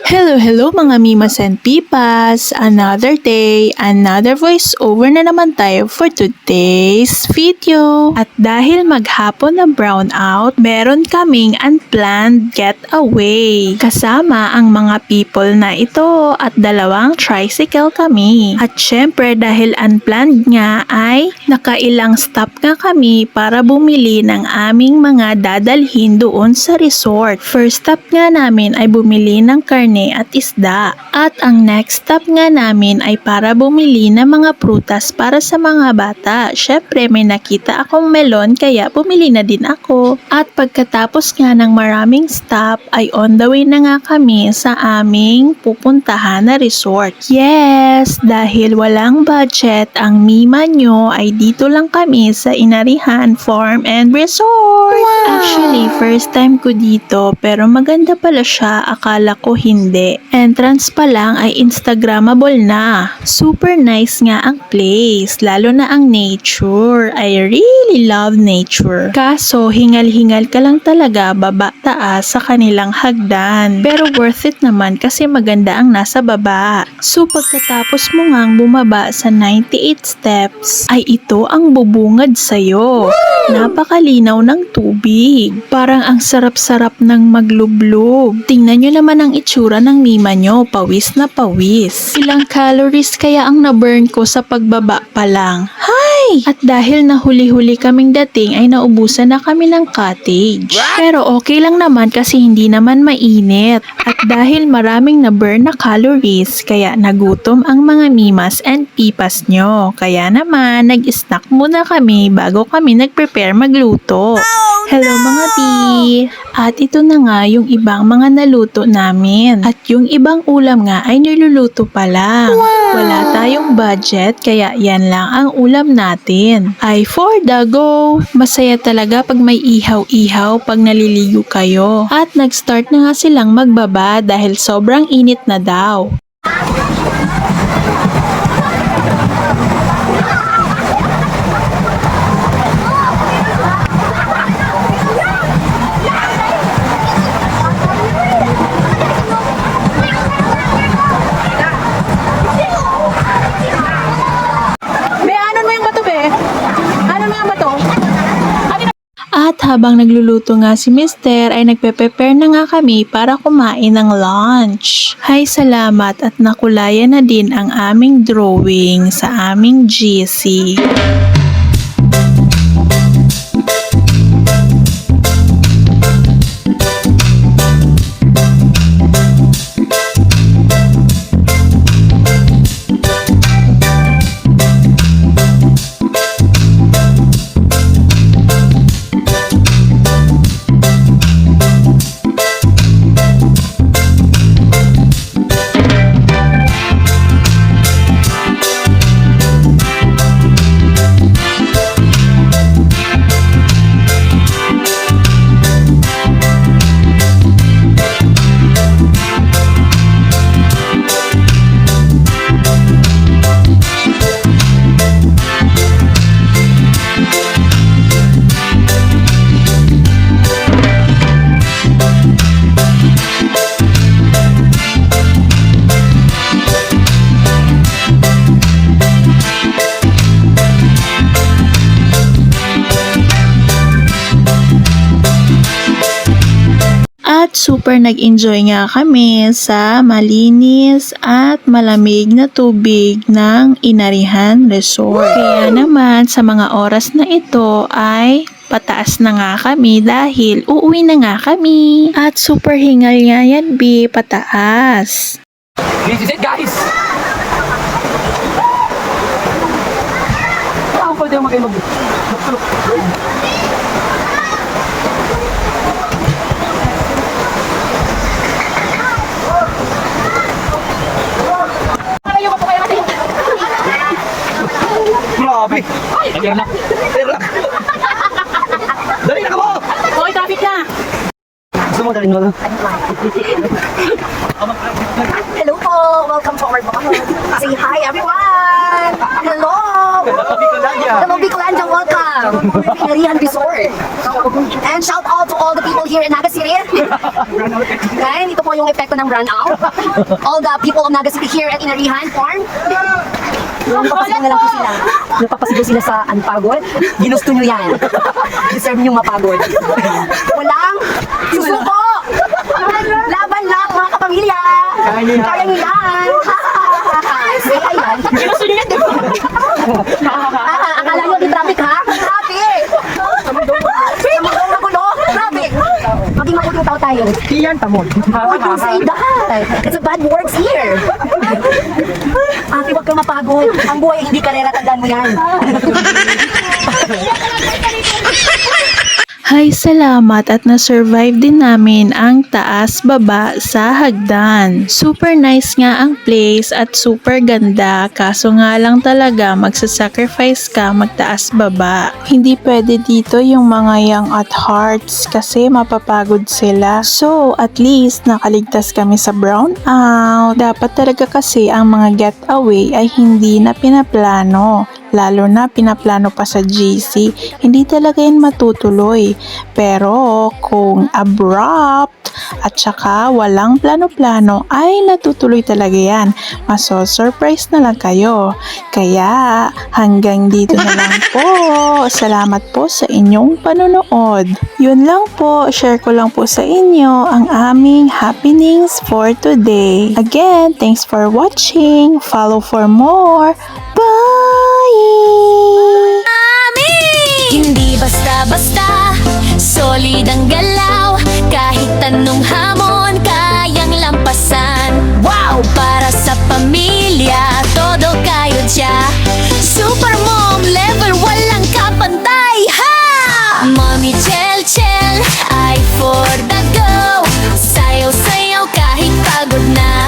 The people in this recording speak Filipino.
Hello mga Mimas and Pipas! Another day, another voiceover na naman tayo for today's video. At dahil maghapon na brown out, meron kaming unplanned getaway. Kasama ang mga people na ito at dalawang tricycle kami. At syempre dahil unplanned nga ay nakailang stop nga kami para bumili ng aming mga dadalhin doon sa resort. First stop nga namin ay bumili ng karne at isda. At ang next stop nga namin ay para bumili ng mga prutas para sa mga bata. Syempre may nakita akong melon kaya bumili na din ako. At pagkatapos nga ng maraming stop ay on the way na nga kami sa aming pupuntahan na resort. Yes, dahil walang budget ang Mima nyo ay dito lang kami sa Inarihan Farm and Resort. Wow! Actually, first time ko dito pero maganda pala siya, akala ko hindi. Entrance pa lang ay Instagrammable na. Super nice nga ang place, lalo na ang nature. I really love nature. Kaso hingal-hingal ka lang talaga baba taas sa kanilang hagdan. Pero worth it naman kasi maganda ang nasa baba. So pagkatapos mo ngang bumaba sa 98 steps, ay ito ang bubungad sa'yo. Napakalinaw ng tubig. Parang ang sarap-sarap ng maglublob. Tingnan nyo naman ang itsura ng Mima nyo, pawis na pawis. Ilang calories kaya ang na-burn ko sa pagbaba pa lang? Hay! At dahil nahuli-huli kaming dating ay naubusan na kami ng cottage. Pero okay lang naman kasi hindi naman mainit. At dahil maraming na-burn na calories, kaya nagutom ang mga Mimas and Pipas nyo. Kaya naman, nag-snack muna kami bago kami nag-prepare magluto. Hello mga P! At ito na nga yung ibang mga naluto namin. At yung ibang ulam nga ay niluluto pa lang. Wala tayong budget kaya yan lang ang ulam natin. Ay for the go! Masaya talaga pag may ihaw-ihaw pag naliligo kayo. At nag-start na nga silang magbaba dahil sobrang init na daw. At habang nagluluto nga si Mister ay nagpe-prepare na nga kami para kumain ng lunch. Hay salamat at nakulayan na din ang aming drawing sa aming GC. At super nag-enjoy nga kami sa malinis at malamig na tubig ng Inarihan Resort. Kaya naman sa mga oras na ito ay pataas na nga kami dahil uuwi na nga kami. At super hingal nga yan, B, pataas. This is it, guys! Pwede mo kayo Grabe! Ayan na! Dali na ka mo! Hoy, traffic na! Gusto mo dali mo? Hello po! Welcome to our vlog. Say hi everyone! Hello! Hello Bicolandia! Welcome! Inarihan Resort. And Ayan, shout out to all the people here in Naga City. Ayan, ito po yung epekto ng brownout. All the people of Naga City here at Inarihan Farm. Napapasigaw na lang po sila. Napapasigaw sila sa pagod. Ginusto nyo yan. Deserve nyo mapagod. Walang susuko! Laban lang mga kapamilya! Kaya nyo yan! Ayan. Ginusto nyo yan, di ba? Akala nyo di traffic ha? Traffic! Namagaw na gulo! Traffic! Maging mabuting tao tayo. Iyan, tamod. Oh, don't say that! It's a bad words here! Ate, huwag kang mapagod. Ang buhay hindi karera, tandaan mo yan. Hay, salamat at na-survive din namin ang taas-baba sa hagdan. Super nice nga ang place at super ganda, kaso nga lang talaga magsasacrifice ka magtaas-baba. Hindi pwede dito yung mga young at hearts kasi mapapagod sila. So, at least nakaligtas kami sa brownout. Dapat talaga kasi ang mga getaway ay hindi na pinaplano. Lalo na pinaplano pa sa GC, hindi talaga yan matutuloy. Pero kung abrupt at saka walang plano-plano ay natutuloy talaga yan. Maso-surprise na lang kayo. Kaya hanggang dito na lang po. Salamat po sa inyong panonood. Yun lang po, share ko lang po sa inyo ang aming happenings for today. Again, thanks for watching. Follow for more. Bye! Hindi basta-basta, solid ang galaw. Kahit anong hamon, kayang lampasan. Wow! Para sa pamilya, todo kayo dya. Super mom level, walang kapantay, ha! Mommy Chel, ay for the go. Sayaw-sayaw kahit pagod na.